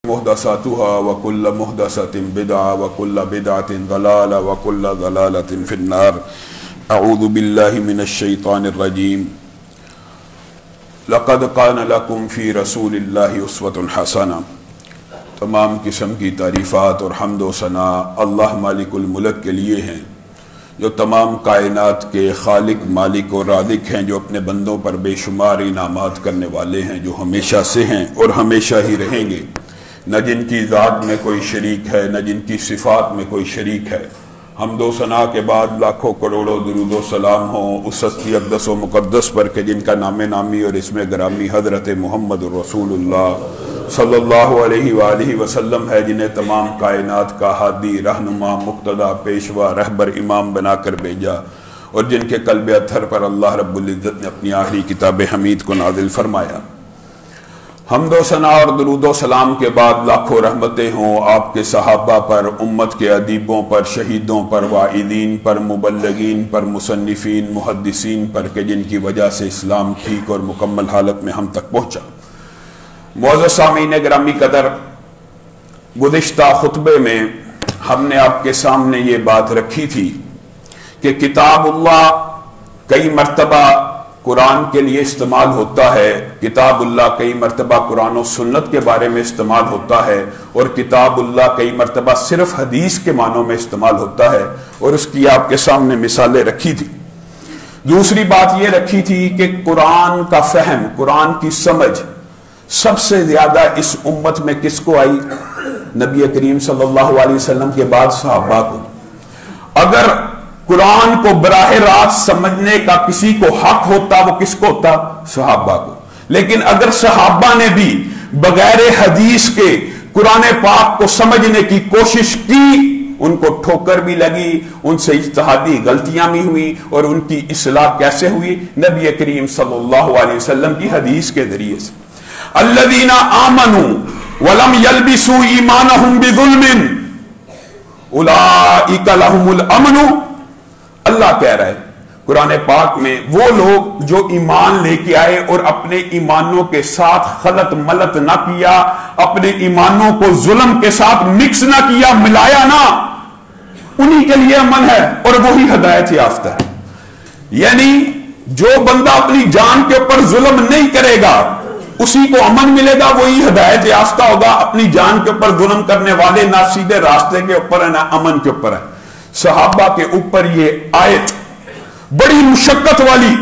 محدثاتها وكل محدثة بدعة وكل بدعة ضلالة وكل ضلالة في النار. اعوذ بالله من الشیطان الرجیم. لقد كان لكم في رسول الله اسوة حسنة. تمام قسم کی تعریفات اور حمد و ثنا اللہ مالک الملک کے لیے ہیں، جو تمام کائنات کے خالق، مالک اور رازق ہیں، جو اپنے بندوں پر بے شمار انعامات کرنے والے ہیں، جو ہمیشہ سے ہیں اور ہمیشہ ہی رہیں گے، نہ جن کی ذات میں کوئی شریک ہے، نہ جن کی صفات میں کوئی شریک ہے. حمد و ثنا کے بعد لاکھوں کروڑوں درود و سلام ہوں اس ہستی اقدس و مقدس پر کہ جن کا نام نامی اور اسم گرامی حضرت محمد رسول اللہ صلی اللہ علیہ وآلہ وسلم ہے، جنہیں تمام کائنات کا ہادی، رہنما، مقتدی، پیشوا، رہبر، امام بنا کر بھیجا، اور جن کے قلب اطہر پر اللہ رب العزت نے اپنی آخری کتاب حمید کو نازل فرمایا. حمد و ثنا اور درود و سلام کے بعد لاکھوں رحمتیں ہوں آپ کے صحابہ پر، امت کے ادیبوں پر، شہیدوں پر، واعظین پر، مبلغین پر، مصنفین، محدثین پر کہ جن کی وجہ سے اسلام ٹھیک اور مکمل حالت میں ہم تک پہنچا. معزز سامعین گرامی قدر، گزشتہ خطبے میں ہم نے آپ کے سامنے یہ بات رکھی تھی کہ کتاب اللہ کئی مرتبہ قرآن کے لیے استعمال ہوتا ہے، کتاب اللہ کئی مرتبہ قرآن و سنت کے بارے میں استعمال ہوتا ہے، اور کتاب اللہ کئی مرتبہ صرف حدیث کے معنوں میں استعمال ہوتا ہے، اور اس کی آپ کے سامنے مثالیں رکھی تھی. دوسری بات یہ رکھی تھی کہ قرآن کا فہم، قرآن کی سمجھ سب سے زیادہ اس امت میں کس کو آئی؟ نبی کریم صلی اللہ علیہ وسلم کے بعد صحابہ کو. اگر قرآن کو براہ راست سمجھنے کا کسی کو حق ہوتا وہ کس کو ہوتا؟ صحابہ کو. لیکن اگر صحابہ نے بھی بغیر حدیث کے قرآن پاک کو سمجھنے کی کوشش کی، ان کو ٹھوکر بھی لگی، ان سے اجتہادی غلطیاں بھی ہوئی، اور ان کی اصلاح کیسے ہوئی؟ نبی کریم صلی اللہ علیہ وسلم کی حدیث کے ذریعے سے. الذین آمنوا ولم یلبسوا ایمانہم بظلم اولئک لہم الامن. اللہ کہہ رہا ہے قرآن پاک میں، وہ لوگ جو ایمان لے کے آئے اور اپنے ایمانوں کے ساتھ خلط ملط نہ کیا، اپنے ایمانوں کو ظلم کے ساتھ مکس نہ کیا، ملایا نہ، انہی کے لیے امن ہے اور وہی ہدایت یافتہ ہے. یعنی جو بندہ اپنی جان کے اوپر ظلم نہیں کرے گا اسی کو امن ملے گا، وہی ہدایت یافتہ ہوگا. اپنی جان کے اوپر ظلم کرنے والے نہ سیدھے راستے کے اوپر ہے نہ امن کے اوپر ہے. صحابہ کے اوپر یہ آیت بڑی مشقت والی،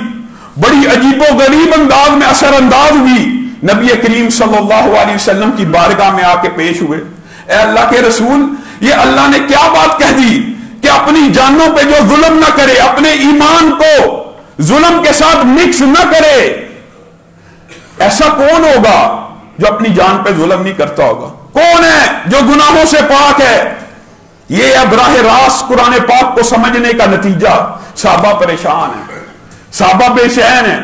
بڑی عجیب و غریب انداز میں اثر انداز ہوئی. نبی کریم صلی اللہ علیہ وسلم کی بارگاہ میں آ کے پیش ہوئے. اے اللہ کے رسول، یہ اللہ نے کیا بات کہہ دی کہ اپنی جانوں پہ جو ظلم نہ کرے، اپنے ایمان کو ظلم کے ساتھ مکس نہ کرے. ایسا کون ہوگا جو اپنی جان پہ ظلم نہیں کرتا ہوگا؟ کون ہے جو گناہوں سے پاک ہے؟ یہ براہ راست قرآن پاک کو سمجھنے کا نتیجہ. صحابہ پریشان ہیں، صحابہ بے چین ہیں.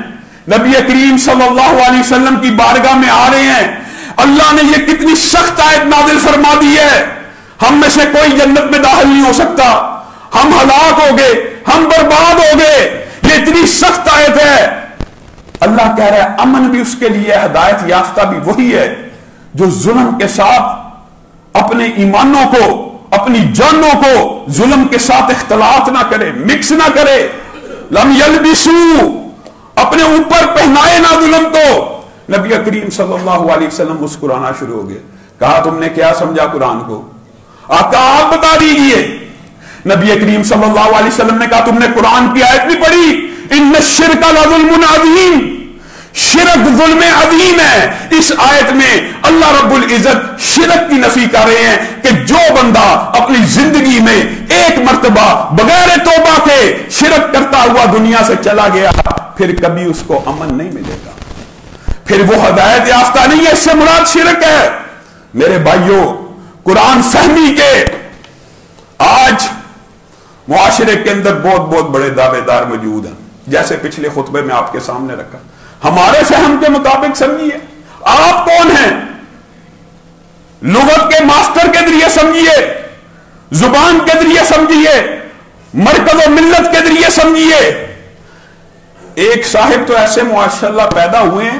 نبی کریم صلی اللہ علیہ وسلم کی بارگاہ میں آ رہے ہیں. اللہ نے یہ کتنی سخت آیت نازل فرما دی ہے، ہم میں سے کوئی جنت میں داخل نہیں ہو سکتا، ہم ہلاک ہو گئے، ہم برباد ہو گئے. یہ اتنی سخت آیت ہے. اللہ کہہ رہا ہے امن بھی اس کے لیے، ہدایت یافتہ بھی وہی ہے جو ظلم کے ساتھ اپنے ایمانوں کو، اپنی جانوں کو ظلم کے ساتھ اختلاط نہ کرے، مکس نہ کرے. لم یلبسوا، اپنے اوپر پہنائے نہ ظلم کو. نبی کریم صلی اللہ علیہ وسلم مسکرانا شروع ہو گئے. کہا تم نے کیا سمجھا قرآن کو؟ آقا آپ بتا دیجئے. نبی کریم صلی اللہ علیہ وسلم نے کہا تم نے قرآن کی آیت نہیں پڑھی؟ ان الشرک لظلم عظیم، شرک ظلم عظیم ہے. اس آیت میں اللہ رب العزت شرک کی نفی کر رہے ہیں کہ جو بندہ اپنی زندگی میں ایک مرتبہ بغیر توبہ کے شرک کرتا ہوا دنیا سے چلا گیا، پھر کبھی اس کو امن نہیں ملے گا، پھر وہ ہدایت یافتہ نہیں ہے. اس سے مراد شرک ہے. میرے بھائیوں، قرآن فہمی کے آج معاشرے کے اندر بہت بہت بڑے دعوے دار موجود ہیں. جیسے پچھلے خطبے میں آپ کے سامنے رکھا، ہمارے فہم کے مطابق سمجھیے. آپ کون ہیں؟ لغت کے ماسٹر کے ذریعے سمجھیے، زبان کے ذریعے سمجھیے، مرکز و ملت کے ذریعے سمجھیے. ایک صاحب تو ایسے ماشاءاللہ پیدا ہوئے ہیں،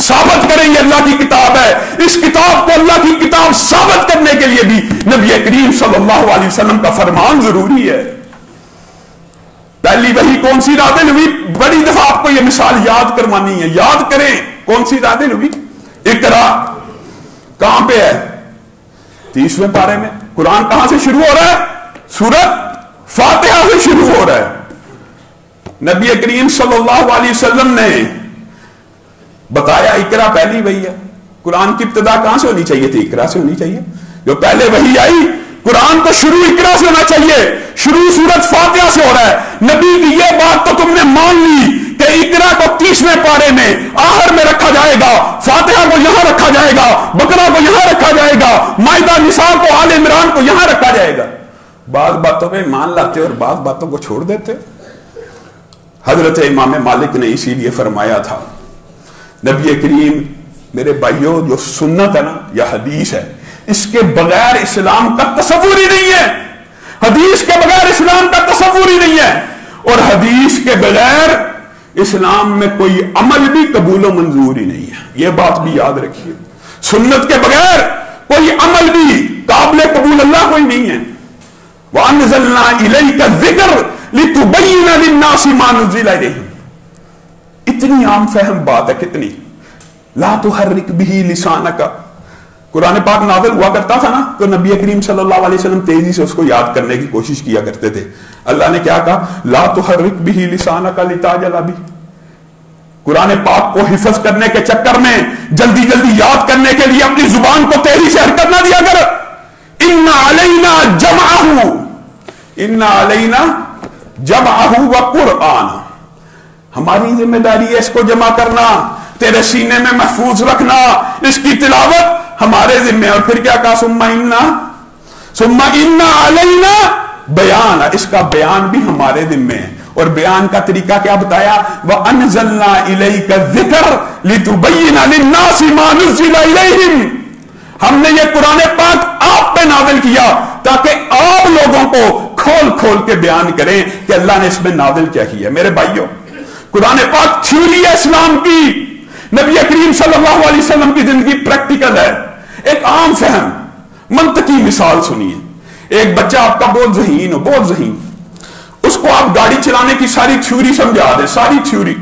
ثابت کریں یہ اللہ کی کتاب ہے. اس کتاب کو اللہ کی کتاب ثابت کرنے کے لیے بھی نبی کریم صلی اللہ علیہ وسلم کا فرمان ضروری ہے. پہلی وحی کون سی نازل ہوئی؟ بڑی دفعہ آپ کو یہ مثال یاد کروانی ہے، یاد کریں کون سی نازل ہوئی. اقرا کہاں پہ ہے؟ 30ویں پارے میں. قرآن کہاں سے شروع ہو رہا ہے؟ سورۃ فاتحہ سے شروع ہو رہا ہے. نبی کریم صلی اللہ علیہ وسلم نے بتایا اقرا پہلی وحی ہے. قرآن کی ابتدا کہاں سے ہونی چاہیے تھی؟ اقرا سے ہونی چاہیے. جو پہلے وحی آئی قرآن تو شروع اقرا سے ہونا چاہیے، شروع سورۃ فاتحہ سے ہو رہا ہے. نبی کی یہ بات تو تم نے مان لی کہ اقرا کو 30ویں پارے میں آخر میں رکھا جائے گا، فاتحہ کو یہاں رکھا جائے گا، بقرہ کو یہاں رکھا جائے گا، مائدہ نساء کو آل عمران کو یہاں رکھا جائے گا. بعض باتوں پہ مان لاتے اور بعض باتوں کو چھوڑ دیتے. حضرت امام مالک نے اسی لیے فرمایا تھا نبی کریم، میرے بھائیوں جو سنت ہے نا یا حدیث ہے، اس کے بغیر اسلام کا تصور ہی نہیں ہے. حدیث کے بغیر اسلام کا تصور ہی نہیں ہے. اور حدیث کے بغیر اسلام میں کوئی عمل بھی قبول و منظور ہی نہیں ہے. یہ بات بھی یاد رکھیے. سنت کے بغیر کوئی عمل بھی قابل قبول اللہ کوئی نہیں ہے. وَأَنزَلْنَا إِلَيْكَ الذِّكْرَ لِتُبَيِّنَ لِلنَّاسِ مَا نُزِّلَ إِلَيْهِمْ. اتنی عام فہم بات ہے، کتنی. لا تحرک بِهِ لِسَانَكَ. قرآن پاک نازل ہوا کرتا تھا نا تو نبی کریم صلی اللہ علیہ وسلم تیزی سے اس کو یاد کرنے کی کوشش کیا کرتے تھے. اللہ نے کیا کہا؟ لا تحرک بِهِ لِسَانَكَ لِتَعْجَلَ بِهِ. قرآن پاک کو حفظ کرنے کے چکر میں جلدی جلدی یاد کرنے کے لیے اپنی زبان کو تیزی سے حرکت نہ دیا کر. ان علینا جمعہ، ان علینا جمعہ وقرآن. ہماری ذمہ داری ہے اس کو جمع کرنا، تیرے سینے میں محفوظ رکھنا، اس کی تلاوت ہمارے ذمہ. اور پھر کیا کہا؟ ثم ان علینا بیان، اس کا بیان بھی ہمارے ذمہ ہے. اور بیان کا طریقہ کیا بتایا؟ وَأَنزَلْنَا إِلَيْكَ الذِّكْرَ لِتُبَيِّنَ لِلنَّاسِ مَا نُزِّلَ إِلَيْهِمْ. ہم نے یہ قرآن پاک آپ پہ نازل کیا تاکہ آپ لوگوں کو کھول کھول کے بیان کریں کہ اللہ نے اس میں نازل کیا کیا. میرے بھائیوں، قرآن پاک تھیوری ہے اسلام کی. نبی کریم صلی اللہ علیہ وسلم کی زندگی پریکٹیکل ہے. ایک عام فہم منطقی مثال سنیے. ایک بچہ آپ کا بہت ذہین ہو، بہت ذہین، اس کو آپ گاڑی چلانے کی ساری تھیوری سمجھا دے، ساری تھیوری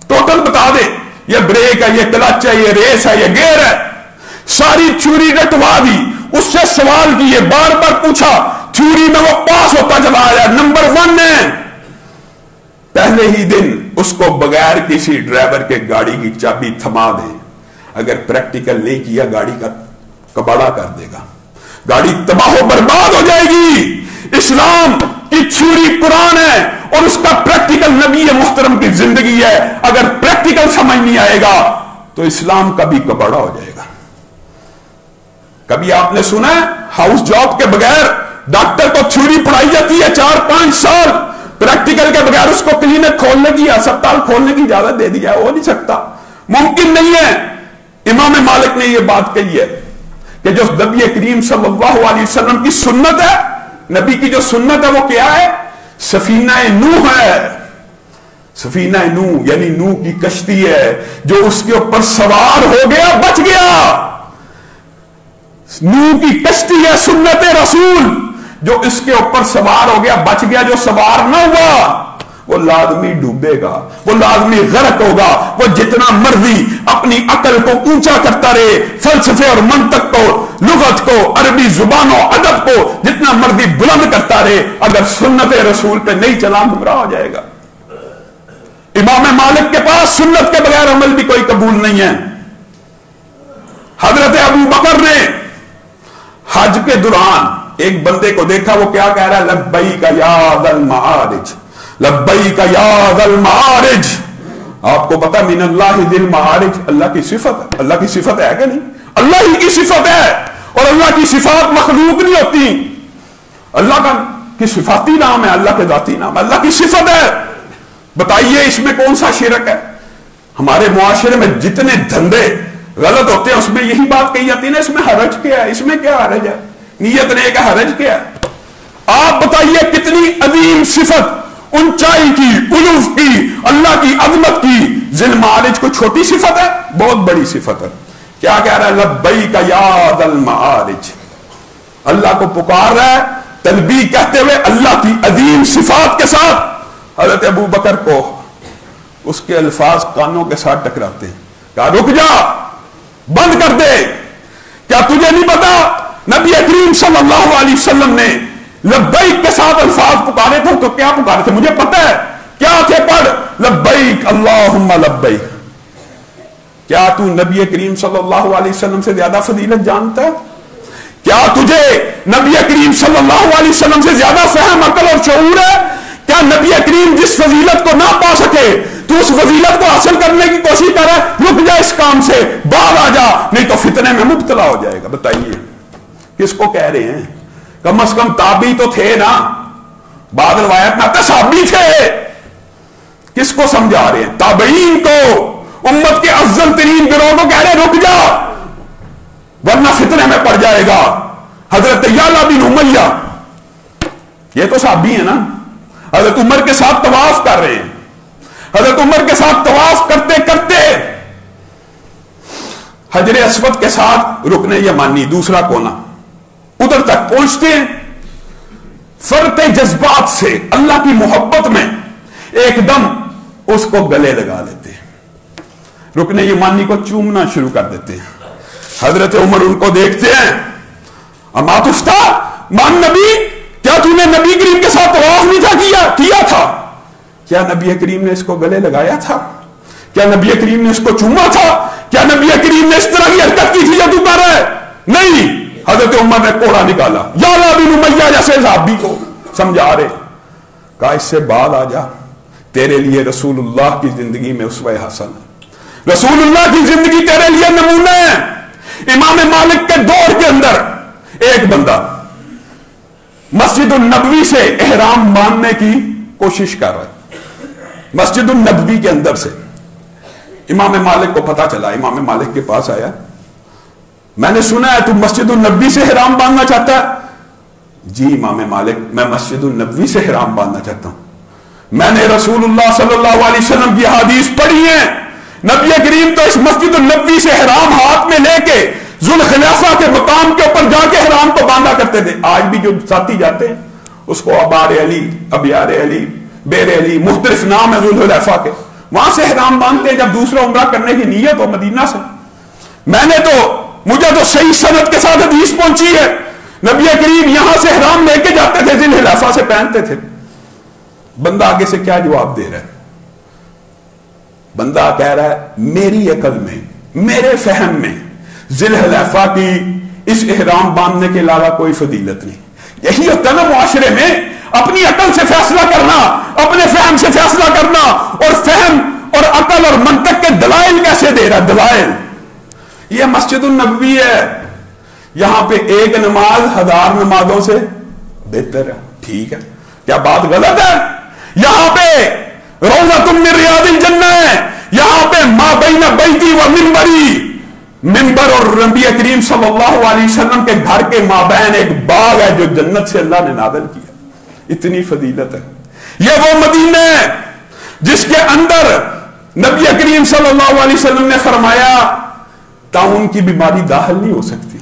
ٹوٹل بتا دے، یہ بریک ہے، یہ کلچ ہے، یہ ریس ہے، یہ گیئر ہے، ساری تھیوری رٹوا دی. اس سے سوال کیے، بار بار پوچھا، تھیوری میں وہ پاس ہوتا چلا آیا، نمبر 1 ہے. پہلے ہی دن اس کو بغیر کسی ڈرائیور کے گاڑی کی چابی تھما دیں، اگر پریکٹیکل نہیں کیا گاڑی کا کباڑا کر دے گا، گاڑی تباہ و برباد ہو جائے گی. اسلام کی تھیوری قرآن ہے اور اس کا پریکٹیکل نبی محترم کی زندگی ہے. اگر پریکٹیکل سمجھ نہیں آئے گا تو اسلام کا بھی کباڑا ہو جائے گا. کبھی آپ نے سنا ہے ہاؤس جاب کے بغیر ڈاکٹر کو تھیوری پڑھائی جاتی ہے 4-5 سال، پریکٹیکل کے بغیر اس کو کلینک کھولنے کی، اسپتال کھولنے کی اجازت دے دی ہے؟ ہو نہیں سکتا، ممکن نہیں ہے. امام مالک نے یہ بات کہی ہے کہ جو نبی کریم صلی اللہ علیہ وسلم کی سنت ہے، نبی کی جو سنت ہے وہ کیا ہے؟ سفینہ نوح ہے. سفینہ نوح یعنی نوح کی کشتی ہے، جو اس کے اوپر سوار ہو گیا بچ گیا. نوح کی کشتی ہے سنت رسول، جو اس کے اوپر سوار ہو گیا بچ گیا. جو سوار نہ ہوا وہ لازمی ڈوبے گا، وہ لازمی غرق ہوگا. وہ جتنا مرضی اپنی عقل کو اونچا کرتا رہے، فلسفے اور منطق کو، لغت کو، عربی زبان و ادب کو جتنا مرضی بلند کرتا رہے، اگر سنت رسول پہ نہیں چلا گمراہ ہو جائے گا. امام مالک کے پاس سنت کے بغیر عمل بھی کوئی قبول نہیں ہے. حضرت ابو بکر نے حج کے دوران ایک بندے کو دیکھا، وہ کیا کہہ رہا ہے؟ لبیک یا ذا المعارج، لبیک یا ذا المعارج. آپ کو پتا من اللہ ذی المعارج اللہ کی صفت ہے. اللہ کی صفت ہے کہ نہیں؟ اللہ ہی کی صفت ہے. اور اللہ کی صفات مخلوق نہیں ہوتی. اللہ کا کی صفاتی نام ہے، اللہ کے ذاتی نام ہے، اللہ کی صفت ہے. بتائیے اس میں کون سا شرک ہے؟ ہمارے معاشرے میں جتنے دھندے غلط ہوتے ہیں اس میں یہی بات کہی جاتی ہے نا، اس میں حرج کیا ہے؟ اس میں کیا حرج ہے؟ نیت نے کہ حرج کیا ہے؟ آپ بتائیے کتنی عظیم صفت، اونچائی کی، علوف کی، اللہ کی عظمت کی، ذی المعارج کو چھوٹی صفت ہے؟ بہت بڑی صفت ہے. کیا کہہ رہا ہے؟ لبیک یا ذا المعارج. اللہ کو پکار رہا ہے تلبیہ کہتے ہوئے اللہ کی عظیم صفات کے ساتھ. حضرت ابو بکر کو اس کے الفاظ کانوں کے ساتھ ٹکراتے ہیں. کہا رک جا، بند کر دے. کیا تجھے نہیں پتا نبی کریم صلی اللہ علیہ وسلم نے لبیک کے ساتھ الفاظ پکارے تھے تو کیا پکارے تھے؟ مجھے پتا ہے کیا تھے. پڑھ لبیک اللہم لبیک. کیا تو نبی کریم صلی اللہ علیہ وسلم سے زیادہ فضیلت جانتا ہے؟ کیا تجھے نبی کریم صلی اللہ علیہ وسلم سے زیادہ فہم، عقل اور شعور ہے؟ کیا نبی کریم جس فضیلت کو نہ پا سکے تو اس فضیلت کو حاصل کرنے کی کوشش کر رہا ہے؟ رک جا اس کام سے، باہر آ جا، نہیں تو فتنے میں مبتلا ہو جائے گا. بتائیے کس کو کہہ رہے ہیں؟ کم از کم تابعی تو تھے نا. بعد روایت میں صحابی تھے. کس کو سمجھا رہے ہیں؟ تابعین کو، امت کے افضل ترین گروہ کو کہہ رہے ہیں رک جا ورنہ فتنے میں پڑ جائے گا. حضرت یعلا بن امیہ یہ تو صحابی ہیں نا. حضرت عمر کے ساتھ طواف کر رہے ہیں. حضرت عمر کے ساتھ طواف کرتے کرتے حجر اسود کے ساتھ رکن یمانی دوسرا کونا ادھر تک پہنچتے ہیں. فرط جذبات سے اللہ کی محبت میں ایک دم اس کو گلے لگا لیتے ہیں. رکن یمانی کو چومنا شروع کر دیتے ہیں. حضرت عمر ان کو دیکھتے ہیں. اما تفتا مان نبی، کیا تم نے نبی کریم کے ساتھ طواف نہیں تھا کیا تھا؟ کیا نبی کریم نے اس کو گلے لگایا تھا؟ کیا نبی کریم نے اس کو چوما تھا؟ کیا نبی کریم نے اس طرح کی حرکت کی تھی جو تو کر رہا ہے؟ نہیں. حضرت عمر نے کوڑا نکالا. یعلا بن امیہ جیسے صحابی کو سمجھا رہے. کہا اس سے بعد آ جا، تیرے لیے رسول اللہ کی زندگی میں اسوہ حسن ہے. رسول اللہ کی زندگی تیرے لیے نمونہ ہے. امام مالک کے دور کے اندر ایک بندہ مسجد النبوی سے احرام باندھنے کی کوشش کر رہا ہے. مسجد النبوی کے اندر سے امام مالک کو پتا چلا. امام مالک کے پاس آیا. میں نے سنا ہے تم مسجد النبوی سے احرام باندھنا چاہتا ہے؟ جی امام مالک، میں مسجد النبوی سے احرام باندھنا چاہتا ہوں. میں نے رسول اللہ صلی اللہ علیہ وسلم کی حدیث پڑھی ہے. نبی کریم تو اس مسجد النبوی سے احرام ہاتھ میں لے کے ذوالخلیفہ کے مقام کے اوپر جا کے احرام کو باندھا کرتے تھے. آج بھی جو ساتھی جاتے ہیں اس کو ابار علی، ابیار علی، بیر علی، مختلف نام ہے ذوالخلیفہ کے، وہاں سے احرام باندھتے ہیں جب دوسرا عمرہ کرنے کی نیت ہو مدینہ سے. مجھے تو صحیح سند کے ساتھ حدیث پہنچی ہے نبی کریم یہاں سے احرام لے کے جاتے تھے، ذوالخلیفہ سے پہنتے تھے. بندہ آگے سے کیا جواب دے رہا ہے؟ بندہ کہہ رہا ہے میری عقل میں، میرے فہم میں ذوالخلیفہ کی اس احرام باندھنے کے علاوہ کوئی فضیلت نہیں. یہی ہوتا ہے نا معاشرے میں، اپنی عقل سے فیصلہ کرنا، اپنے فہم سے فیصلہ کرنا. اور فہم اور عقل اور منطق کے دلائل کیسے دے رہا ہے؟ دلائل یہ مسجد النبوی ہے، یہاں پہ ایک نماز 1000 نمازوں سے بہتر ہے. ٹھیک ہے، کیا بات غلط ہے؟ یہاں پہ روضۃ من ریاض الجنہ ہے. یہاں پہ ما بین بیتی و منبری، منبر اور نبی کریم صلی اللہ علیہ وسلم کے گھر کے مابین ایک باغ ہے جو جنت سے اللہ نے نازل کیا. اتنی فضیلت ہے. یہ وہ مدینہ ہے جس کے اندر نبی کریم صلی اللہ علیہ وسلم نے فرمایا طاعون کی بیماری داخل نہیں ہو سکتی.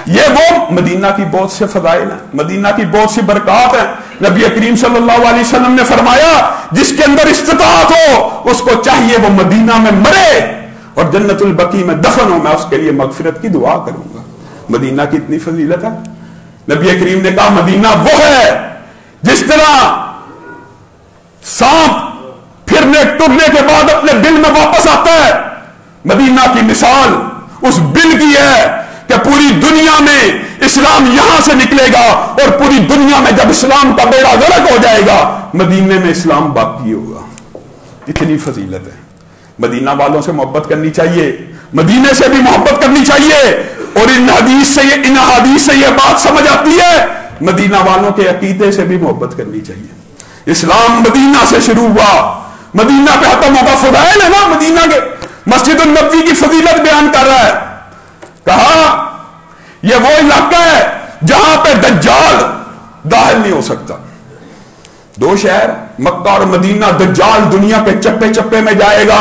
یہ وہ مدینہ کی بہت سے فضائل ہیں، مدینہ کی بہت سی برکات ہیں. نبی کریم صلی اللہ علیہ وسلم نے فرمایا جس کے اندر استطاعت ہو اس کو چاہیے وہ مدینہ میں مرے اور جنت البقیع میں دفن ہو، میں اس کے لیے مغفرت کی دعا کروں گا. مدینہ کی اتنی فضیلت ہے. نبی کریم نے کہا مدینہ وہ ہے جس طرح سانپ پھرنے ٹرنے کے بعد اپنے بل میں واپس آتا ہے، مدینہ کی مثال اس بل کی ہے کہ پوری دنیا میں اسلام یہاں سے نکلے گا اور پوری دنیا میں جب اسلام کا بیڑا غرق ہو جائے گا مدینے میں اسلام باقی ہوگا. اتنی فضیلت ہے. مدینہ والوں سے محبت کرنی چاہیے، مدینے سے بھی محبت کرنی چاہیے. اور ان حدیث سے یہ بات سمجھ آتی ہے مدینہ والوں کے عقیدے سے بھی محبت کرنی چاہیے. اسلام مدینہ سے شروع ہوا، مدینہ پہ ختم ہوگا. فضائل ہے نا مدینہ کے. مسجد النبوی کی فضیلت بیان کر رہا ہے. کہا یہ وہ علاقہ ہے جہاں پہ دجال داخل نہیں ہو سکتا. دو شہر مکہ اور مدینہ، دجال دنیا کے چپے چپے میں جائے گا.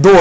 2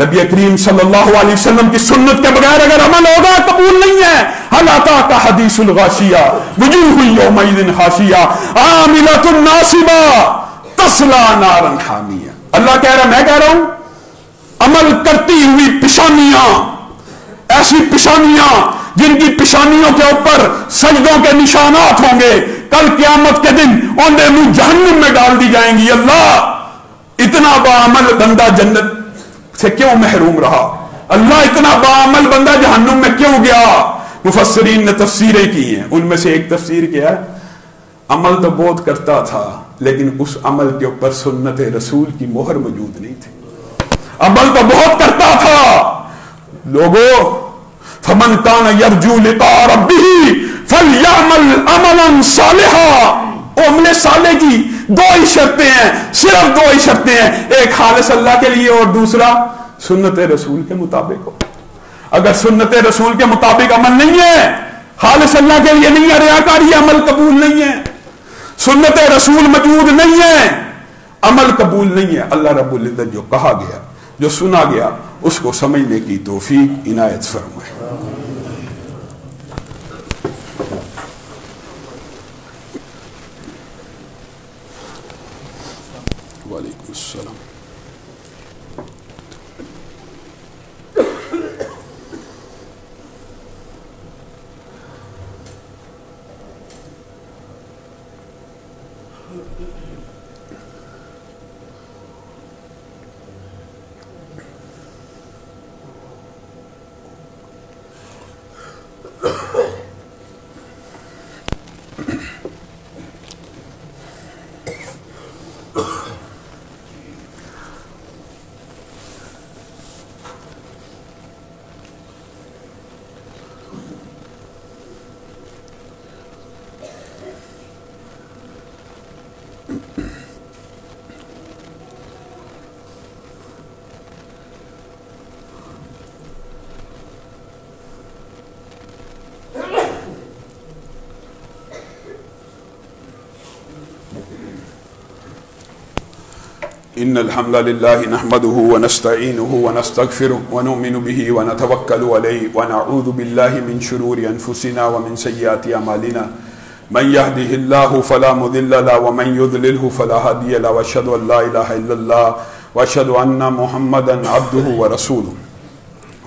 نبی کریم صلی اللہ علیہ وسلم کی سنت کے بغیر اگر عمل ہوگا قبول نہیں ہے. هل اتاك حدیث الغاشیہ وجوہ یومئذ خاشیہ عاملۃ ناصبہ تصلی نارا حامیہ. اللہ کہہ رہا میں کہہ رہا ہوں عمل کرتی ہوئی پیشانیاں، ایسی پیشانیاں جن کی پیشانیوں کے اوپر سجدوں کے نشانات ہوں گے، کل قیامت کے دن انہیں منہ جہنم میں ڈال دی جائیں گی. اللہ اتنا باعمل بندہ جنت سے کیوں محروم رہا؟ اللہ اتنا باعمل بندہ جہنم میں کیوں گیا؟ مفسرین نے تفسیریں کی ہیں، ان میں سے ایک تفسیر کیا ہے، عمل تو بہت کرتا تھا لیکن اس عمل کے اوپر سنت رسول کی مہر موجود نہیں تھی. عمل تو بہت کرتا تھا. لوگوں فمن کان یرجو لقاء ربہ فلیعمل عملا صالحا. عمل صالح کی دو ہی شرطیں ہیں، صرف دو ہی شرطیں ہیں، ایک خالص اللہ کے لیے اور دوسرا سنت رسول کے مطابق ہو. اگر سنت رسول کے مطابق عمل نہیں ہے، خالص اللہ کے لیے نہیں ہے، ریاکاری عمل قبول نہیں ہے، سنت رسول موجود نہیں ہے، عمل قبول نہیں ہے. اللہ رب العزت جو کہا گیا، جو سنا گیا، اس کو سمجھنے کی توفیق عنایت فرمائے. وعلیکم السلام. ان الحمد لله نحمده ونستعينه ونستغفره ونؤمن به ونتوكل عليه ونعوذ بالله من شرور انفسنا ومن سيئات اعمالنا من يهده الله فلا مضل له ومن يضلل فلا هادي له واشهد ان لا اله الا الله واشهد ان محمدا عبده ورسوله.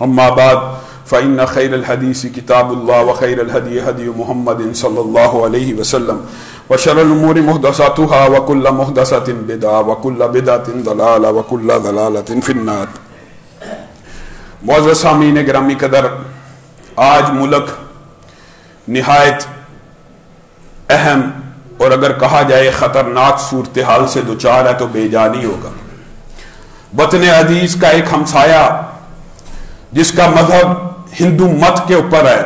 اما بعد فإن خير الحديث كتاب الله وخير الهدي هدي محمد صلى الله عليه وسلم وشر الأمور محدثاتها وكل محدثة بدعة وكل بدعة ضلالة وكل ضلالة في النار. معزز سامعین گرامی قدر، آج ملک نہایت اہم اور اگر کہا جائے خطرناک صورتحال سے دوچار ہے تو بے جانی ہوگا. وطن عزیز کا ایک ہمسایہ جس کا مذہب ہندو مت کے اوپر ہے،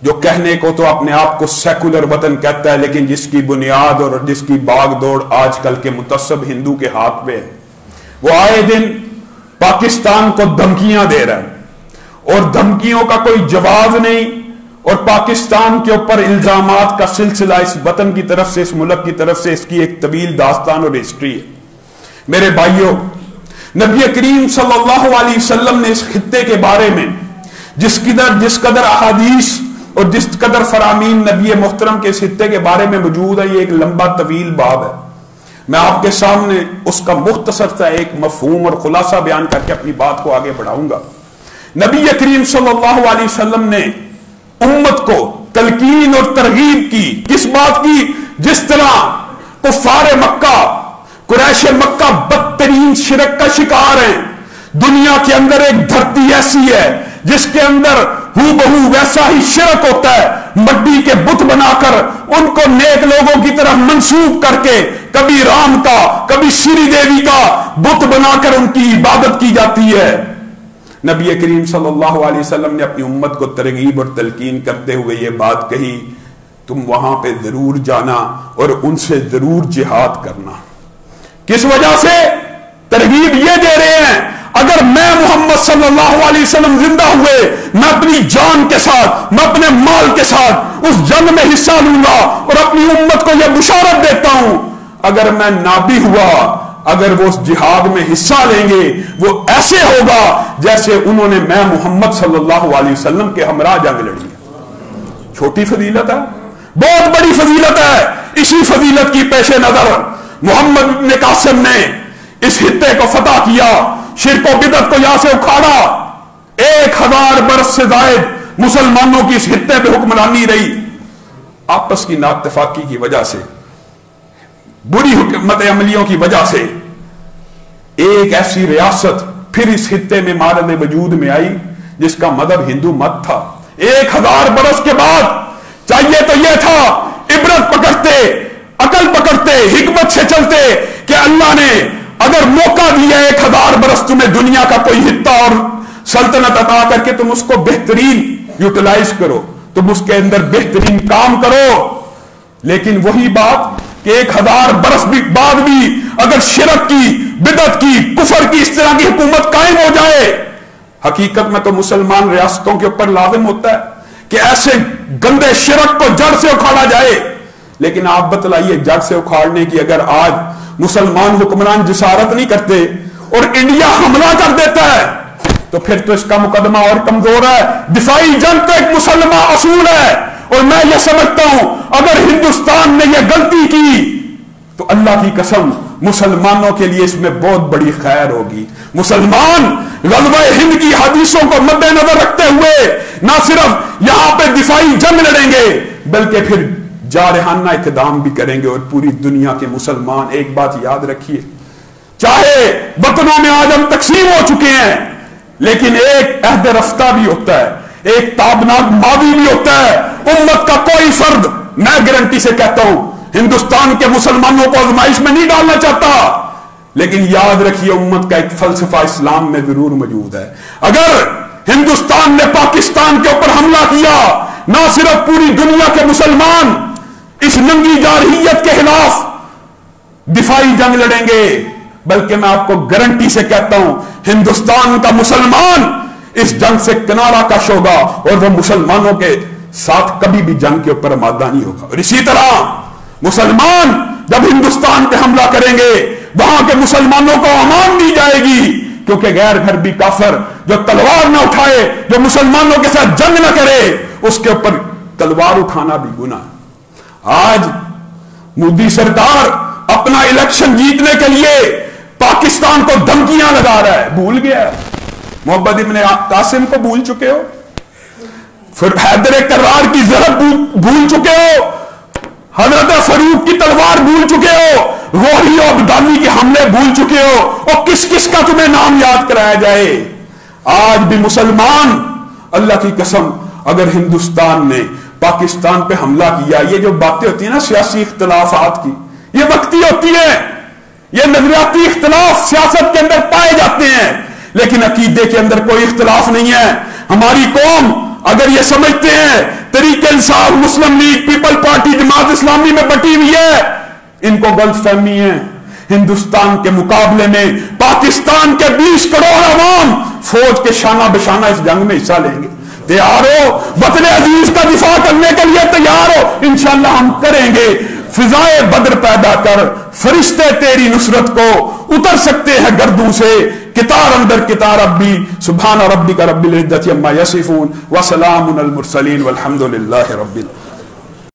جو کہنے کو تو اپنے آپ کو سیکولر وطن کہتا ہے لیکن جس کی بنیاد اور جس کی باغ دوڑ آج کل کے متعصب ہندو کے ہاتھ پہ ہے، وہ آئے دن پاکستان کو دھمکیاں دے رہا ہے اور دھمکیوں کا کوئی جواز نہیں، اور پاکستان کے اوپر الزامات کا سلسلہ اس وطن کی طرف سے، اس ملک کی طرف سے، اس کی ایک طویل داستان اور ہسٹری ہے. میرے بھائیوں، نبی کریم صلی اللہ علیہ وسلم نے اس خطے کے بارے میں جس قدر احادیث اور جس قدر فرامین نبی محترم کے اس خطے کے بارے میں موجود ہے، یہ ایک لمبا طویل باب ہے. میں آپ کے سامنے اس کا مختصر سا ایک مفہوم اور خلاصہ بیان کر کے اپنی بات کو آگے بڑھاؤں گا. نبی کریم صلی اللہ علیہ وسلم نے امت کو تلقین اور ترغیب کی، کس بات کی؟ جس طرح کفار مکہ، قریش مکہ بدترین شرک کا شکار ہیں. دنیا کے اندر ایک دھرتی ایسی ہے جس کے اندر ہو بہو ویسا ہی شرک ہوتا ہے، مٹی کے بت بنا کر ان کو نیک لوگوں کی طرف منسوب کر کے کبھی رام کا کبھی سری دیوی کا بت بنا کر ان کی عبادت کی جاتی ہے. نبی کریم صلی اللہ علیہ وسلم نے اپنی امت کو ترغیب اور تلقین کرتے ہوئے یہ بات کہی، تم وہاں پہ ضرور جانا اور ان سے ضرور جہاد کرنا. کس وجہ سے ترغیب یہ دے رہے ہیں؟ اگر میں محمد صلی اللہ علیہ وسلم زندہ ہوئے، میں اپنی جان کے ساتھ، میں اپنے مال کے ساتھ اس جنگ میں حصہ لوں گا اور اپنی امت کو یہ بشارت دیتا ہوں، اگر میں نہ بھی ہوا، اگر وہ اس جہاد میں حصہ لیں گے وہ ایسے ہوگا جیسے انہوں نے میں محمد صلی اللہ علیہ وسلم کے ہمراہ جنگ لڑی ہے۔ چھوٹی فضیلت ہے، بہت بڑی فضیلت ہے۔ اسی فضیلت کی پیش نظر محمد بن قاسم نے اس خطے کو فتح کیا، شرک و بدعت کو یہاں سے اکھاڑا۔ 1000 برس سے زائد مسلمانوں کی اس خطے پہ حکمرانی رہی، آپس کی ناتفاقی کی وجہ سے، بری حکمت عملیوں کی وجہ سے ایک ایسی ریاست پھر اس خطے میں مارد وجود میں آئی جس کا مذہب ہندو مت تھا۔ 1000 برس کے بعد چاہیے تو یہ تھا عبرت پکڑتے، عقل پکڑتے، حکمت سے چلتے کہ اللہ نے اگر موقع دیا 1000 برس تمہیں دنیا کا کوئی خطہ اور سلطنت عطا کر کے تم اس کو بہترین یوٹیلائز کرو، تم اس کے اندر بہترین کام کرو۔ لیکن وہی بات کہ 1000 برس بعد بھی اگر شرک کی، بدعت کی، کفر کی اس طرح کی حکومت قائم ہو جائے، حقیقت میں تو مسلمان ریاستوں کے اوپر لازم ہوتا ہے کہ ایسے گندے شرک کو جڑ سے اکھاڑا جائے۔ لیکن آپ بتلائیے جڑ سے اکھاڑنے کی اگر آج مسلمان حکمران جسارت نہیں کرتے اور انڈیا حملہ کر دیتا ہے تو پھر تو اس کا مقدمہ اور کمزور ہے۔ دفاعی جنگ تو ایک مسلمہ اصول ہے، اور میں یہ سمجھتا ہوں اگر ہندوستان نے یہ غلطی کی تو اللہ کی قسم مسلمانوں کے لیے اس میں بہت بڑی خیر ہوگی۔ مسلمان غزوہ ہند کی حدیثوں کو مد نظر رکھتے ہوئے نہ صرف یہاں پہ دفاعی جنگ لڑیں گے بلکہ پھر جارحانہ اقدام بھی کریں گے۔ اور پوری دنیا کے مسلمان ایک بات یاد رکھیے، چاہے وطنوں میں آج ہم تقسیم ہو چکے ہیں لیکن ایک عہد رفتہ بھی ہوتا ہے، ایک تابناک ماضی بھی ہوتا ہے۔ امت کا کوئی فرد، میں گارنٹی سے کہتا ہوں، ہندوستان کے مسلمانوں کو آزمائش میں نہیں ڈالنا چاہتا، لیکن یاد رکھیے امت کا ایک فلسفہ اسلام میں ضرور موجود ہے۔ اگر ہندوستان نے پاکستان کے اوپر حملہ کیا، نہ صرف پوری دنیا کے مسلمان اس ننگی جارحیت کے خلاف دفاعی جنگ لڑیں گے، بلکہ میں آپ کو گارنٹی سے کہتا ہوں ہندوستان کا مسلمان اس جنگ سے کنارہ کش ہوگا اور وہ مسلمانوں کے ساتھ کبھی بھی جنگ کے اوپر آمادہ نہیں ہوگا۔ اور اسی طرح مسلمان جب ہندوستان پہ حملہ کریں گے وہاں کے مسلمانوں کو امان دی جائے گی، کیونکہ غیر غربی کافر جو تلوار نہ اٹھائے، جو مسلمانوں کے ساتھ جنگ نہ کرے، اس کے اوپر تلوار اٹھانا بھی گناہ ہے۔ آج مودی سرکار اپنا الیکشن جیتنے کے لیے پاکستان کو دھمکیاں لگا رہا ہے، بھول گیا ہے؟ محمد ابن قاسم کو بھول چکے ہو؟ پھر حیدر کرار کی ضرب بھول چکے ہو؟ حضرت فاروق کی تلوار بھول چکے ہو؟ روحی و عبدالی کے حملے بھول چکے ہو؟ اور کس کس کا تمہیں نام یاد کرایا جائے؟ آج بھی مسلمان، اللہ کی قسم اگر ہندوستان نے پاکستان پہ حملہ کیا، یہ جو باتیں ہوتی ہیں نا سیاسی اختلافات کی، یہ وقتی ہوتی ہیں، یہ نظریاتی اختلاف سیاست کے اندر پائے جاتے ہیں، لیکن عقیدے کے اندر کوئی اختلاف نہیں ہے۔ ہماری قوم اگر یہ سمجھتے ہیں تحریک انصاف، مسلم league, people party, Jamaat Islami میں بٹی ہوئی ہے، ان کو غلط فہمی ہے۔ ہندوستان کے مقابلے میں پاکستان کے 20 کروڑ عوام فوج کے شانہ بشانہ اس جنگ میں حصہ لیں گے۔ تیار ہو؟ وطن عزیز کا دفاع کرنے کے لیے تیار ہو؟ انشاءاللہ ہم کریں گے۔ فضائے بدر پیدا کر، فرشتے تیری نصرت کو اتر سکتے ہیں گردوں سے، کتار اندر کتار ربی، سبحان ربک رب العزت عما یصفون وسلام علی المرسلین والحمد للہ رب العالمین۔